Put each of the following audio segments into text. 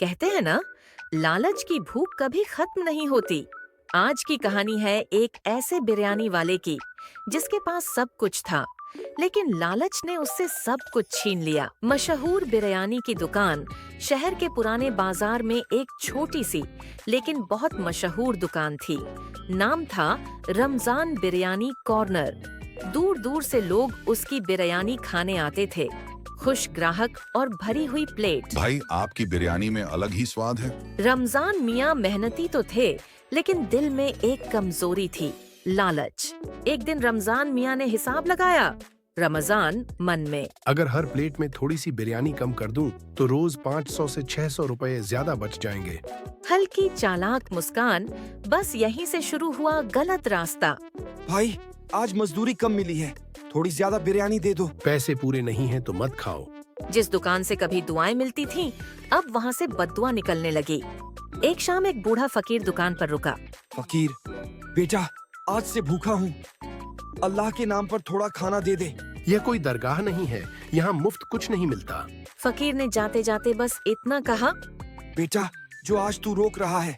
कहते हैं ना, लालच की भूख कभी खत्म नहीं होती। आज की कहानी है एक ऐसे बिरयानी वाले की जिसके पास सब कुछ था, लेकिन लालच ने उससे सब कुछ छीन लिया। मशहूर बिरयानी की दुकान शहर के पुराने बाजार में एक छोटी सी लेकिन बहुत मशहूर दुकान थी। नाम था रमजान बिरयानी कॉर्नर। दूर दूर से लोग उसकी बिरयानी खाने आते थे। खुश ग्राहक और भरी हुई प्लेट। भाई, आपकी बिरयानी में अलग ही स्वाद है। रमजान मियाँ मेहनती तो थे, लेकिन दिल में एक कमजोरी थी, लालच। एक दिन रमजान मियाँ ने हिसाब लगाया। रमजान मन में, अगर हर प्लेट में थोड़ी सी बिरयानी कम कर दूं, तो रोज 500 से 600 रुपए ज्यादा बच जाएंगे। हल्की चालाक मुस्कान। बस यहीं से शुरू हुआ गलत रास्ता। भाई, आज मजदूरी कम मिली है, थोड़ी ज्यादा बिरयानी दे दो। पैसे पूरे नहीं हैं तो मत खाओ। जिस दुकान से कभी दुआएं मिलती थीं, अब वहाँ से बद्दुआ निकलने लगी। एक शाम एक बूढ़ा फकीर दुकान पर रुका। फकीर, बेटा, आज से भूखा हूँ, अल्लाह के नाम पर थोड़ा खाना दे दे। यह कोई दरगाह नहीं है, यहाँ मुफ्त कुछ नहीं मिलता। फकीर ने जाते जाते बस इतना कहा, बेटा, जो आज तू रोक रहा है,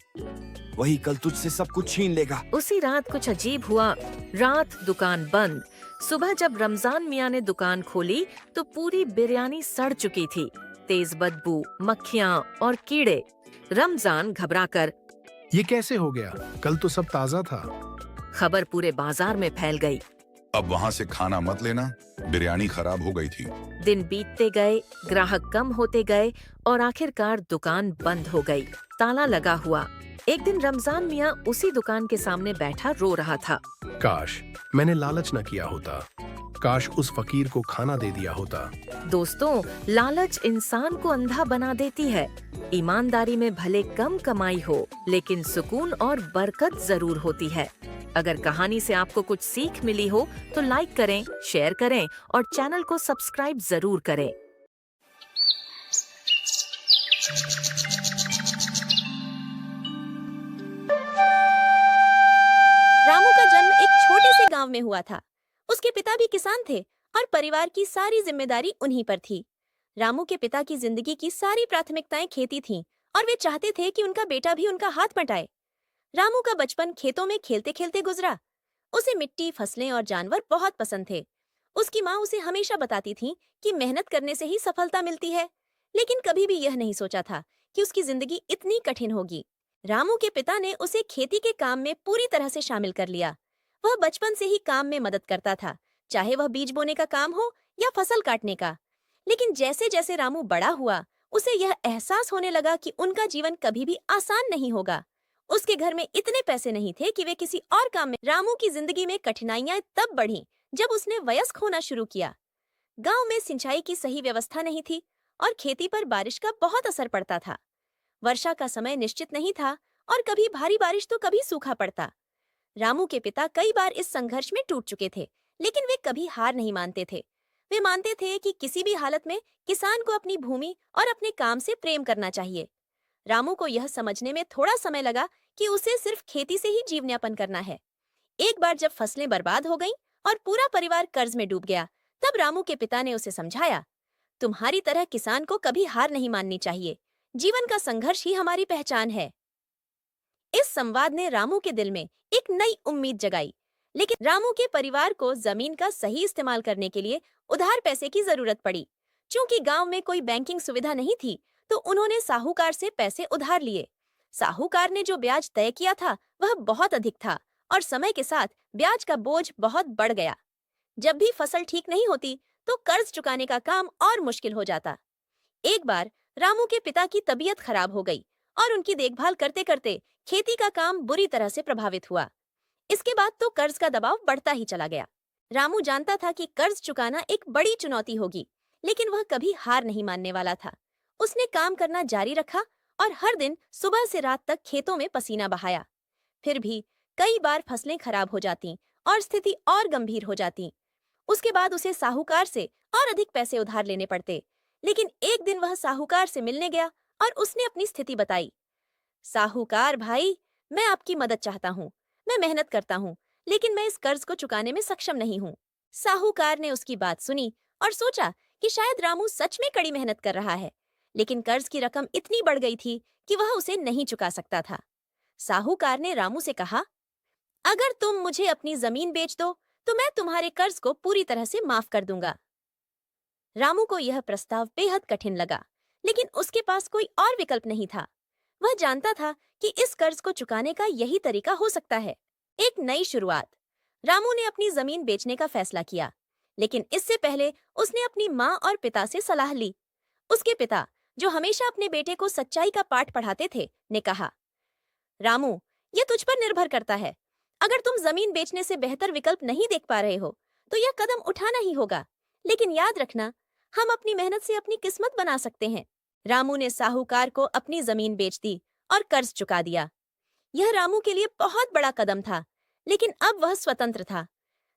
वही कल तुझसे सब कुछ छीन लेगा। उसी रात कुछ अजीब हुआ। रात दुकान बंद। सुबह जब रमजान मियाँ ने दुकान खोली तो पूरी बिरयानी सड़ चुकी थी। तेज बदबू, मक्खियाँ और कीड़े। रमजान घबराकर, ये कैसे हो गया? कल तो सब ताज़ा था। खबर पूरे बाजार में फैल गई। अब वहाँ से खाना मत लेना, बिरयानी खराब हो गई थी। दिन बीतते गए, ग्राहक कम होते गए और आखिरकार दुकान बंद हो गई, ताला लगा हुआ। एक दिन रमजान मियाँ उसी दुकान के सामने बैठा रो रहा था। काश मैंने लालच न किया होता, काश उस फकीर को खाना दे दिया होता। दोस्तों, लालच इंसान को अंधा बना देती है। ईमानदारी में भले कम कमाई हो, लेकिन सुकून और बरकत जरूर होती है। अगर कहानी से आपको कुछ सीख मिली हो तो लाइक करें, शेयर करें और चैनल को सब्सक्राइब जरूर करें। रामू का जन्म एक छोटे से गांव में हुआ था। उसके पिता भी किसान थे और परिवार की सारी जिम्मेदारी उन्हीं पर थी। रामू के पिता की जिंदगी की सारी प्राथमिकताएं खेती थीं और वे चाहते थे कि उनका बेटा भी उनका हाथ बटाए। रामू का बचपन खेतों में खेलते खेलते गुजरा। उसे मिट्टी, फसलें और जानवर बहुत पसंद थे। उसकी माँ उसे हमेशा बताती थी कि मेहनत करने से ही सफलता मिलती है, लेकिन कभी भी यह नहीं सोचा था कि उसकी जिंदगी इतनी कठिन होगी। रामू के पिता ने उसे खेती के काम में पूरी तरह से शामिल कर लिया। वह बचपन से ही काम में मदद करता था, चाहे वह बीज बोने का काम हो या फसल काटने का। लेकिन जैसे जैसे रामू बड़ा हुआ, उसे यह एहसास होने लगा कि उनका जीवन कभी भी आसान नहीं होगा। उसके घर में इतने पैसे नहीं थे कि वे किसी और काम में। रामू की जिंदगी में कठिनाइयां तब बढ़ीं जब उसने वयस्क होना शुरू किया। गांव में सिंचाई की सही व्यवस्था नहीं थी और खेती पर बारिश का बहुत असर पड़ता था। वर्षा का समय निश्चित नहीं था और कभी भारी बारिश तो कभी सूखा पड़ता। रामू के पिता कई बार इस संघर्ष में टूट चुके थे, लेकिन वे कभी हार नहीं मानते थे। वे मानते थे कि किसी भी हालत में किसान को अपनी भूमि और अपने काम से प्रेम करना चाहिए। रामू को यह समझने में थोड़ा समय लगा कि उसे सिर्फ खेती से ही जीवनयापन करना है। एक बार जब फसलें बर्बाद हो गईं और पूरा परिवार कर्ज में डूब गया, तब रामू के पिता ने उसे समझाया, तुम्हारी तरह किसान को कभी हार नहीं माननी चाहिए। जीवन का संघर्ष ही हमारी पहचान है। इस संवाद ने रामू के दिल में एक नई उम्मीद जगाई। लेकिन रामू के परिवार को जमीन का सही इस्तेमाल करने के लिए उधार पैसे की जरूरत पड़ी। चूंकि गांव में कोई बैंकिंग सुविधा नहीं थी, तो उन्होंने साहूकार से पैसे उधार लिए। साहूकार ने जो ब्याज तय किया था वह बहुत अधिक था और समय के साथ ब्याज का बोझ बहुत बढ़ गया। जब भी फसल ठीक नहीं होती तो कर्ज चुकाने का काम और मुश्किल हो जाता। एक बार रामू के पिता की तबीयत खराब हो गई और उनकी देखभाल करते करते खेती का काम बुरी तरह से प्रभावित हुआ। इसके बाद तो कर्ज का दबाव बढ़ता ही चला गया। रामू जानता था कि कर्ज चुकाना एक बड़ी चुनौती होगी, लेकिन वह कभी हार नहीं मानने वाला था। उसने काम करना जारी रखा और हर दिन सुबह से रात तक खेतों में पसीना बहाया। फिर भी कई बार फसलें खराब हो जाती और स्थिति और गंभीर हो जाती। उसके बाद उसे साहूकार से और अधिक पैसे उधार लेने पड़ते। लेकिन एक दिन वह साहूकार से मिलने गया और उसने अपनी स्थिति बताई। साहूकार भाई, मैं आपकी मदद चाहता हूँ। मैं मेहनत करता हूँ, लेकिन मैं इस कर्ज को चुकाने में सक्षम नहीं हूँ। साहूकार ने उसकी बात सुनी और सोचा कि शायद रामू सच में कड़ी मेहनत कर रहा है। लेकिन कर्ज की रकम इतनी बढ़ गई थी कि वह उसे नहीं चुका सकता था। साहूकार ने रामू से कहा, अगर तुम मुझे अपनी जमीन बेच दो तो मैं तुम्हारे कर्ज को पूरी तरह से माफ कर दूंगा। रामू को यह प्रस्ताव बेहद कठिन लगा, लेकिन उसके पास कोई और विकल्प नहीं था। वह जानता था कि इस कर्ज को चुकाने का यही तरीका हो सकता है, एक नई शुरुआत। रामू ने अपनी जमीन बेचने का फैसला किया, लेकिन इससे पहले उसने अपनी माँ और पिता से सलाह ली। उसके पिता, जो हमेशा अपने बेटे को सच्चाई का पाठ पढ़ाते थे, ने कहा, रामू, यह तुझ पर निर्भर करता है। अगर तुम जमीन बेचने से बेहतर विकल्प नहीं देख पा रहे हो तो यह कदम उठाना ही होगा, लेकिन याद रखना, हम अपनी मेहनत से अपनी किस्मत बना सकते हैं। रामू ने साहूकार को अपनी जमीन बेच दी और कर्ज चुका दिया। यह रामू के लिए बहुत बड़ा कदम था, लेकिन अब वह स्वतंत्र था।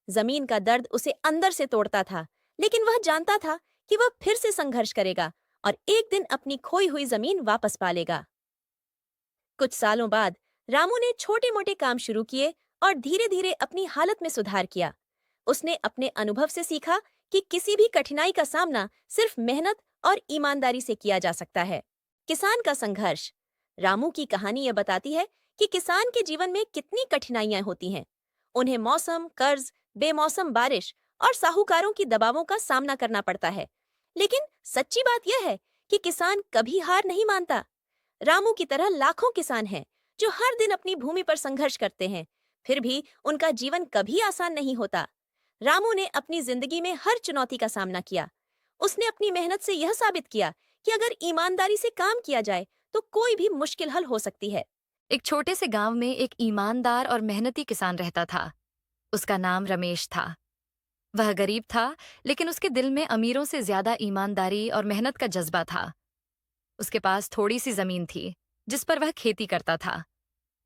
जमीन का दर्द उसे अंदर से तोड़ता था, लेकिन वह जानता था कि वह फिर से संघर्ष करेगा और एक दिन अपनी खोई हुई जमीन वापस पा लेगा। कुछ सालों बाद रामू ने छोटे मोटे काम शुरू किए और धीरे धीरे अपनी हालत में सुधार किया। उसने अपने अनुभव से सीखा कि किसी भी कठिनाई का सामना सिर्फ मेहनत और ईमानदारी से किया जा सकता है। किसान का संघर्ष। रामू की कहानी यह बताती है कि किसान के जीवन में कितनी कठिनाइयां होती हैं। उन्हें मौसम, कर्ज, बेमौसम बारिश और साहूकारों की दबावों का सामना करना पड़ता है। लेकिन सच्ची बात यह है कि किसान कभी हार नहीं मानता। रामू की तरह लाखों किसान हैं जो हर दिन अपनी भूमि पर संघर्ष करते हैं, फिर भी उनका जीवन कभी आसान नहीं होता। रामू ने अपनी जिंदगी में हर चुनौती का सामना किया। उसने अपनी मेहनत से यह साबित किया कि अगर ईमानदारी से काम किया जाए तो कोई भी मुश्किल हल हो सकती है। एक छोटे से गांव में एक ईमानदार और मेहनती किसान रहता था। उसका नाम रमेश था। वह गरीब था, लेकिन उसके दिल में अमीरों से ज्यादा ईमानदारी और मेहनत का जज्बा था। उसके पास थोड़ी सी जमीन थी जिस पर वह खेती करता था।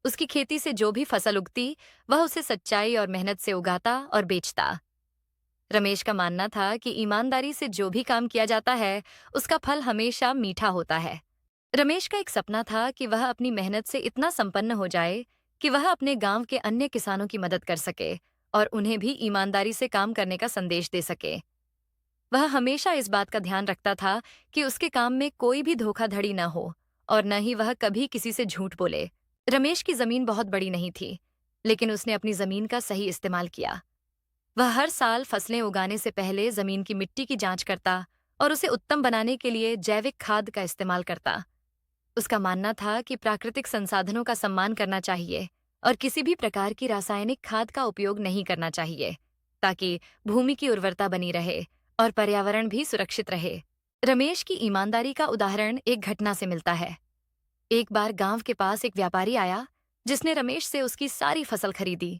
उसकी खेती से जो भी फसल उगती, वह उसे सच्चाई और मेहनत से उगाता और बेचता। रमेश का मानना था कि ईमानदारी से जो भी काम किया जाता है, उसका फल हमेशा मीठा होता है। रमेश का एक सपना था कि वह अपनी मेहनत से इतना संपन्न हो जाए कि वह अपने गांव के अन्य किसानों की मदद कर सके और उन्हें भी ईमानदारी से काम करने का संदेश दे सके। वह हमेशा इस बात का ध्यान रखता था कि उसके काम में कोई भी धोखाधड़ी न हो और न ही वह कभी किसी से झूठ बोले। रमेश की जमीन बहुत बड़ी नहीं थी, लेकिन उसने अपनी जमीन का सही इस्तेमाल किया। वह हर साल फसलें उगाने से पहले जमीन की मिट्टी की जांच करता और उसे उत्तम बनाने के लिए जैविक खाद का इस्तेमाल करता। उसका मानना था कि प्राकृतिक संसाधनों का सम्मान करना चाहिए और किसी भी प्रकार की रासायनिक खाद का उपयोग नहीं करना चाहिए, ताकि भूमि की उर्वरता बनी रहे और पर्यावरण भी सुरक्षित रहे। रमेश की ईमानदारी का उदाहरण एक घटना से मिलता है। एक बार गांव के पास एक व्यापारी आया जिसने रमेश से उसकी सारी फसल खरीदी।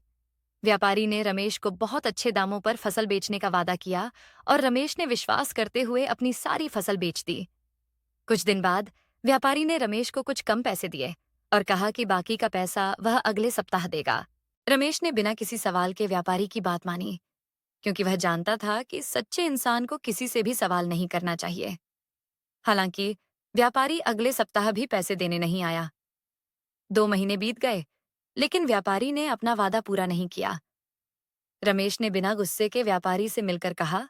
व्यापारी ने रमेश को बहुत अच्छे दामों पर फसल बेचने का वादा किया और रमेश ने विश्वास करते हुए अपनी सारी फसल बेच दी। कुछ दिन बाद व्यापारी ने रमेश को कुछ कम पैसे दिए और कहा कि बाकी का पैसा वह अगले सप्ताह देगा। रमेश ने बिना किसी सवाल के व्यापारी की बात मानी, क्योंकि वह जानता था कि सच्चे इंसान को किसी से भी सवाल नहीं करना चाहिए। हालांकि व्यापारी अगले सप्ताह भी पैसे देने नहीं आया। 2 महीने बीत गए, लेकिन व्यापारी ने अपना वादा पूरा नहीं किया। रमेश ने बिना गुस्से के व्यापारी से मिलकर कहा,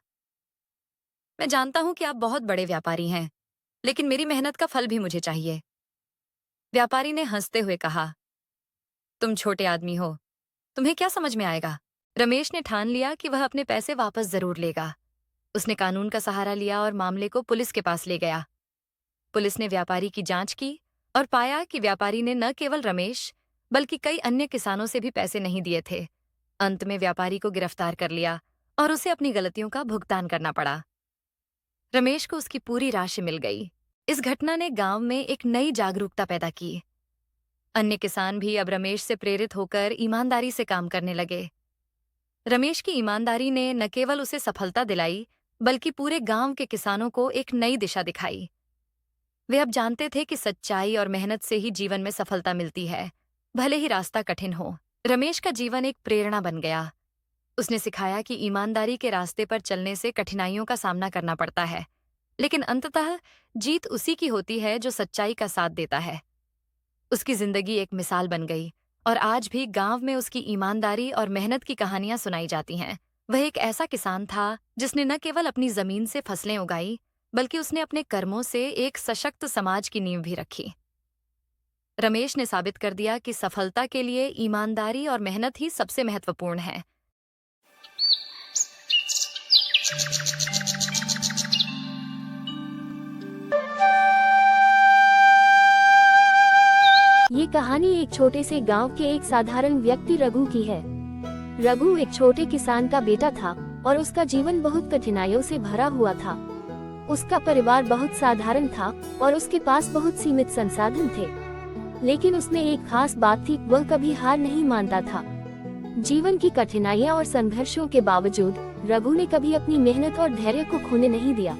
मैं जानता हूं कि आप बहुत बड़े व्यापारी हैं, लेकिन मेरी मेहनत का फल भी मुझे चाहिए। व्यापारी ने हंसते हुए कहा, तुम छोटे आदमी हो, तुम्हें क्या समझ में आएगा। रमेश ने ठान लिया कि वह अपने पैसे वापस जरूर लेगा। उसने कानून का सहारा लिया और मामले को पुलिस के पास ले गया। पुलिस ने व्यापारी की जांच की और पाया कि व्यापारी ने न केवल रमेश बल्कि कई अन्य किसानों से भी पैसे नहीं दिए थे। अंत में व्यापारी को गिरफ्तार कर लिया और उसे अपनी गलतियों का भुगतान करना पड़ा। रमेश को उसकी पूरी राशि मिल गई। इस घटना ने गांव में एक नई जागरूकता पैदा की। अन्य किसान भी अब रमेश से प्रेरित होकर ईमानदारी से काम करने लगे। रमेश की ईमानदारी ने न केवल उसे सफलता दिलाई, बल्कि पूरे गांव के किसानों को एक नई दिशा दिखाई। वे अब जानते थे कि सच्चाई और मेहनत से ही जीवन में सफलता मिलती है, भले ही रास्ता कठिन हो। रमेश का जीवन एक प्रेरणा बन गया। उसने सिखाया कि ईमानदारी के रास्ते पर चलने से कठिनाइयों का सामना करना पड़ता है, लेकिन अंततः जीत उसी की होती है जो सच्चाई का साथ देता है। उसकी जिंदगी एक मिसाल बन गई और आज भी गांव में उसकी ईमानदारी और मेहनत की कहानियां सुनाई जाती हैं। वह एक ऐसा किसान था जिसने न केवल अपनी जमीन से फसलें उगाई, बल्कि उसने अपने कर्मों से एक सशक्त समाज की नींव भी रखी। रमेश ने साबित कर दिया कि सफलता के लिए ईमानदारी और मेहनत ही सबसे महत्वपूर्ण है। ये कहानी एक छोटे से गांव के एक साधारण व्यक्ति रघु की है। रघु एक छोटे किसान का बेटा था और उसका जीवन बहुत कठिनाइयों से भरा हुआ था। उसका परिवार बहुत साधारण था और उसके पास बहुत सीमित संसाधन थे। लेकिन उसमें एक खास बात थी, वह कभी हार नहीं मानता था। जीवन की कठिनाइयां और संघर्षों के बावजूद रघु ने कभी अपनी मेहनत और धैर्य को खोने नहीं दिया।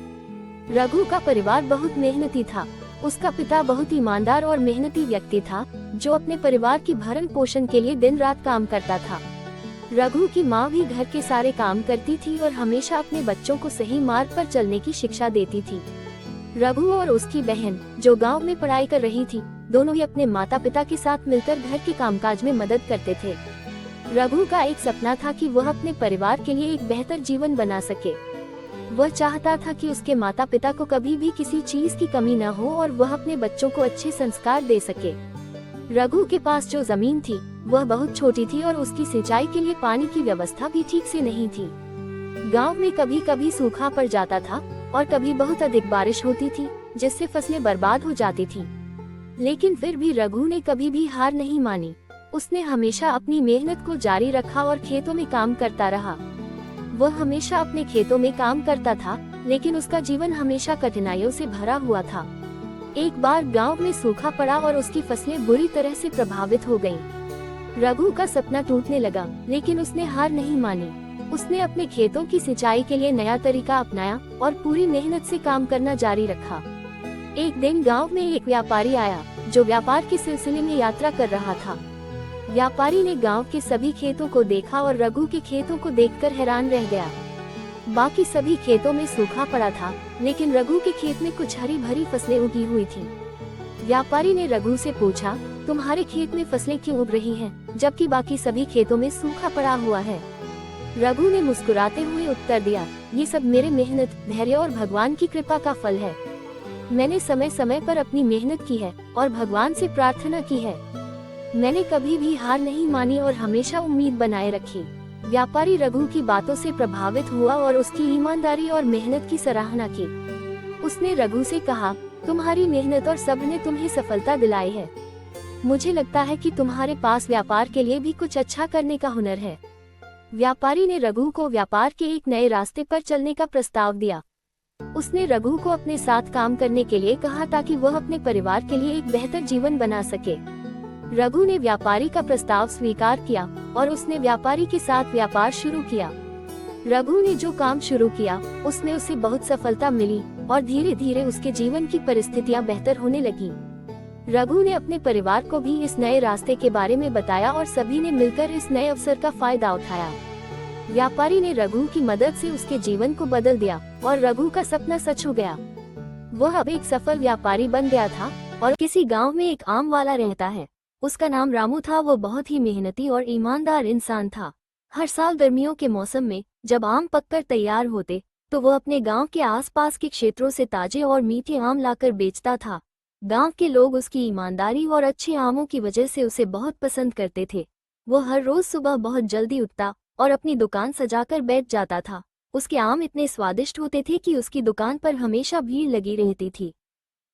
रघु का परिवार बहुत मेहनती था। उसका पिता बहुत ईमानदार और मेहनती व्यक्ति था, जो अपने परिवार की भरण पोषण के लिए दिन रात काम करता था। रघु की माँ भी घर के सारे काम करती थी और हमेशा अपने बच्चों को सही मार्ग पर चलने की शिक्षा देती थी। रघु और उसकी बहन, जो गांव में पढ़ाई कर रही थी, दोनों ही अपने माता पिता के साथ मिलकर घर के कामकाज में मदद करते थे। रघु का एक सपना था कि वह अपने परिवार के लिए एक बेहतर जीवन बना सके। वह चाहता था कि उसके माता पिता को कभी भी किसी चीज की कमी न हो और वह अपने बच्चों को अच्छे संस्कार दे सके। रघु के पास जो जमीन थी वह बहुत छोटी थी और उसकी सिंचाई के लिए पानी की व्यवस्था भी ठीक से नहीं थी। गांव में कभी कभी सूखा पड़ जाता था और कभी बहुत अधिक बारिश होती थी, जिससे फसलें बर्बाद हो जाती थी। लेकिन फिर भी रघु ने कभी भी हार नहीं मानी। उसने हमेशा अपनी मेहनत को जारी रखा और खेतों में काम करता रहा। वह हमेशा अपने खेतों में काम करता था, लेकिन उसका जीवन हमेशा कठिनाइयों से भरा हुआ था। एक बार गांव में सूखा पड़ा और उसकी फसलें बुरी तरह से प्रभावित हो गईं। रघु का सपना टूटने लगा, लेकिन उसने हार नहीं मानी। उसने अपने खेतों की सिंचाई के लिए नया तरीका अपनाया और पूरी मेहनत से काम करना जारी रखा। एक दिन गांव में एक व्यापारी आया, जो व्यापार के सिलसिले में यात्रा कर रहा था। व्यापारी ने गांव के सभी खेतों को देखा और रघु के खेतों को देखकर हैरान रह गया। बाकी सभी खेतों में सूखा पड़ा था, लेकिन रघु के खेत में कुछ हरी भरी फसलें उगी हुई थीं। व्यापारी ने रघु से पूछा, तुम्हारे खेत में फसलें क्यों उग रही हैं, जबकि बाकी सभी खेतों में सूखा पड़ा हुआ है? रघु ने मुस्कुराते हुए उत्तर दिया, ये सब मेरे मेहनत, धैर्य और भगवान की कृपा का फल है। मैंने समय समय पर अपनी मेहनत की है और भगवान से प्रार्थना की है। मैंने कभी भी हार नहीं मानी और हमेशा उम्मीद बनाए रखी। व्यापारी रघु की बातों से प्रभावित हुआ और उसकी ईमानदारी और मेहनत की सराहना की। उसने रघु से कहा, तुम्हारी मेहनत और सब्र ने तुम्हें सफलता दिलाई है। मुझे लगता है कि तुम्हारे पास व्यापार के लिए भी कुछ अच्छा करने का हुनर है। व्यापारी ने रघु को व्यापार के एक नए रास्ते पर चलने का प्रस्ताव दिया। उसने रघु को अपने साथ काम करने के लिए कहा ताकि वह अपने परिवार के लिए एक बेहतर जीवन बना सके। रघु ने व्यापारी का प्रस्ताव स्वीकार किया और उसने व्यापारी के साथ व्यापार शुरू किया। रघु ने जो काम शुरू किया उसमें उसे बहुत सफलता मिली और धीरे धीरे उसके जीवन की परिस्थितियां बेहतर होने लगी। रघु ने अपने परिवार को भी इस नए रास्ते के बारे में बताया और सभी ने मिलकर इस नए अवसर का फायदा उठाया। व्यापारी ने रघु की मदद से उसके जीवन को बदल दिया और रघु का सपना सच हो गया। वह अब एक सफल व्यापारी बन गया था और किसी गांव में एक आम वाला रहता है। उसका नाम रामू था। वो बहुत ही मेहनती और ईमानदार इंसान था। हर साल गर्मियों के मौसम में जब आम पककर तैयार होते तो वो अपने गांव के आसपास के क्षेत्रों से ताजे और मीठे आम लाकर बेचता था। गांव के लोग उसकी ईमानदारी और अच्छे आमों की वजह से उसे बहुत पसंद करते थे। वो हर रोज सुबह बहुत जल्दी उठता और अपनी दुकान सजाकर बैठ जाता था। उसके आम इतने स्वादिष्ट होते थे कि उसकी दुकान पर हमेशा भीड़ लगी रहती थी।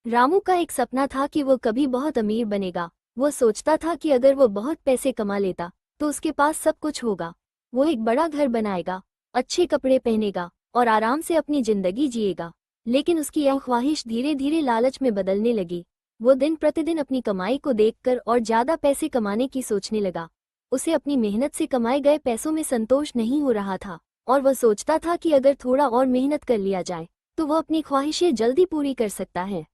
रामू का एक सपना था कि वो कभी बहुत अमीर बनेगा। वो सोचता था कि अगर वो बहुत पैसे कमा लेता तो उसके पास सब कुछ होगा। वो एक बड़ा घर बनाएगा, अच्छे कपड़े पहनेगा और आराम से अपनी जिंदगी जिएगा। लेकिन उसकी यह ख्वाहिश धीरे धीरे लालच में बदलने लगी। वो दिन प्रतिदिन अपनी कमाई को देखकर और ज्यादा पैसे कमाने की सोचने लगा। उसे अपनी मेहनत से कमाए गए पैसों में संतोष नहीं हो रहा था और वह सोचता था कि अगर थोड़ा और मेहनत कर लिया जाए तो वह अपनी ख्वाहिशें जल्दी पूरी कर सकता है।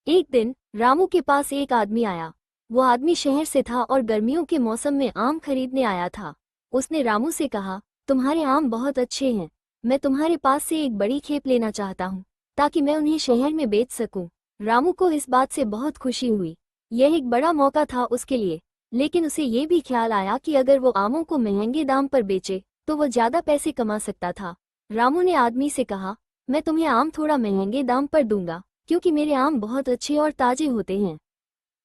एक दिन रामू के पास एक आदमी आया। वो आदमी शहर से था और गर्मियों के मौसम में आम खरीदने आया था। उसने रामू से कहा, तुम्हारे आम बहुत अच्छे हैं। मैं तुम्हारे पास से एक बड़ी खेप लेना चाहता हूँ ताकि मैं उन्हें शहर में बेच सकूं। रामू को इस बात से बहुत खुशी हुई। यह एक बड़ा मौका था उसके लिए, लेकिन उसे ये भी ख्याल आया कि अगर वो आमों को महंगे दाम पर बेचे तो वो ज्यादा पैसे कमा सकता था। रामू ने आदमी से कहा, मैं तुम्हें आम थोड़ा महंगे दाम पर दूंगा, क्योंकि मेरे आम बहुत अच्छे और ताजे होते हैं।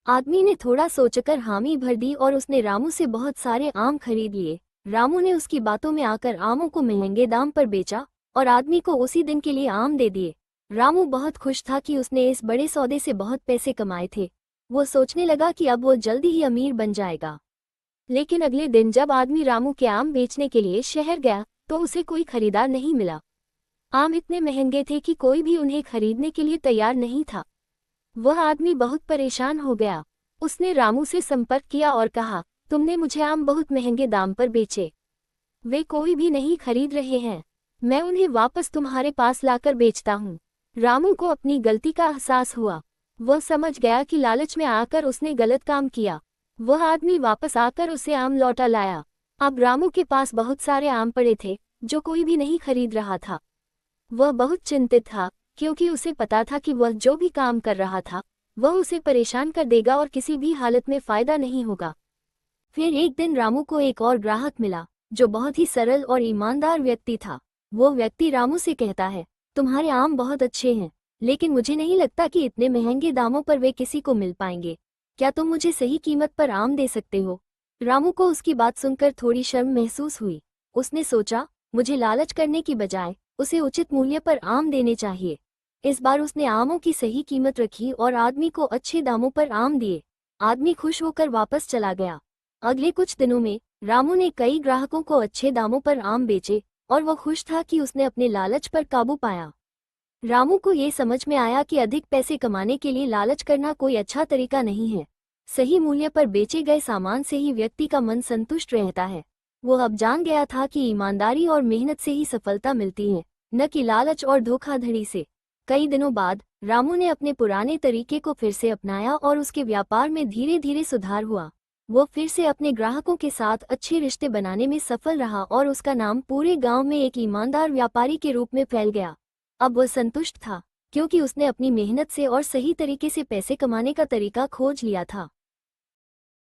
आदमी ने थोड़ा सोचकर हामी भर दी और उसने रामू से बहुत सारे आम खरीद लिए। रामू ने उसकी बातों में आकर आमों को महंगे दाम पर बेचा और आदमी को उसी दिन के लिए आम दे दिए। रामू बहुत खुश था कि उसने इस बड़े सौदे से बहुत पैसे कमाए थे। वो सोचने लगा कि अब वो जल्दी ही अमीर बन जाएगा। लेकिन अगले दिन जब आदमी रामू के आम बेचने के लिए शहर गया तो उसे कोई खरीदार नहीं मिला। आम इतने महंगे थे कि कोई भी उन्हें खरीदने के लिए तैयार नहीं था। वह आदमी बहुत परेशान हो गया। उसने रामू से संपर्क किया और कहा, तुमने मुझे आम बहुत महंगे दाम पर बेचे, वे कोई भी नहीं खरीद रहे हैं, मैं उन्हें वापस तुम्हारे पास लाकर बेचता हूँ। रामू को अपनी गलती का एहसास हुआ। वह समझ गया कि लालच में आकर उसने गलत काम किया। वह आदमी वापस आकर उसे आम लौटा लाया। अब रामू के पास बहुत सारे आम पड़े थे जो कोई भी नहीं खरीद रहा था। वह बहुत चिंतित था क्योंकि उसे पता था कि वह जो भी काम कर रहा था वह उसे परेशान कर देगा और किसी भी हालत में फायदा नहीं होगा। फिर एक दिन रामू को एक और ग्राहक मिला जो बहुत ही सरल और ईमानदार व्यक्ति था। वो व्यक्ति रामू से कहता है, तुम्हारे आम बहुत अच्छे हैं, लेकिन मुझे नहीं लगता कि इतने महंगे दामों पर वे किसी को मिल पाएंगे। क्या तुम मुझे सही कीमत पर आम दे सकते हो? रामू को उसकी बात सुनकर थोड़ी शर्म महसूस हुई। उसने सोचा, मुझे लालच करने की बजाय उसे उचित मूल्य पर आम देने चाहिए। इस बार उसने आमों की सही कीमत रखी और आदमी को अच्छे दामों पर आम दिए। आदमी खुश होकर वापस चला गया। अगले कुछ दिनों में रामू ने कई ग्राहकों को अच्छे दामों पर आम बेचे और वह खुश था कि उसने अपने लालच पर काबू पाया। रामू को ये समझ में आया कि अधिक पैसे कमाने के लिए लालच करना कोई अच्छा तरीका नहीं है। सही मूल्य पर बेचे गए सामान से ही व्यक्ति का मन संतुष्ट रहता है। वो अब जान गया था कि ईमानदारी और मेहनत से ही सफलता मिलती है, न कि लालच और धोखाधड़ी से। कई दिनों बाद रामू ने अपने पुराने तरीके को फिर से अपनाया और उसके व्यापार में धीरे धीरे सुधार हुआ। वो फिर से अपने ग्राहकों के साथ अच्छे रिश्ते बनाने में सफल रहा और उसका नाम पूरे गांव में एक ईमानदार व्यापारी के रूप में फैल गया। अब वह संतुष्ट था क्योंकि उसने अपनी मेहनत से और सही तरीके से पैसे कमाने का तरीका खोज लिया था।